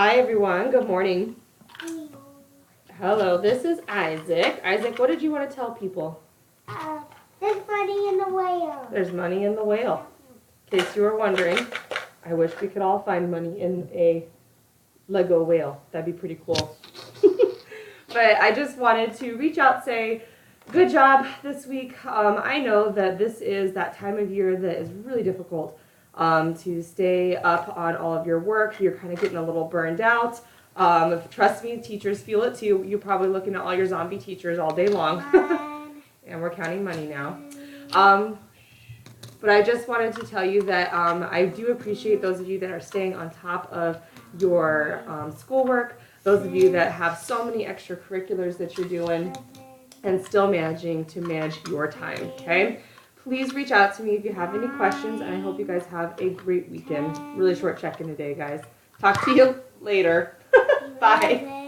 Hi everyone, good morning. Hello, this is Isaac. Isaac, what did you want to tell people? There's money in the whale. There's money in the whale. In case you were wondering, I wish we could all find money in a Lego whale. That'd be pretty cool. But I just wanted to reach out, say, good job this week. I know that this is that time of year that is really difficult to stay up on all of your work. You're kind of getting a little burned out. Trust me, teachers feel it too. You're probably looking at all your zombie teachers all day long. And we're counting money now. But I just wanted to tell you that I do appreciate those of you that are staying on top of your schoolwork, those of you that have so many extracurriculars that you're doing and still managing to manage your time, okay? Please reach out to me if you have any questions, and I hope you guys have a great weekend. Really short check-in today, guys. Talk to you later. Bye.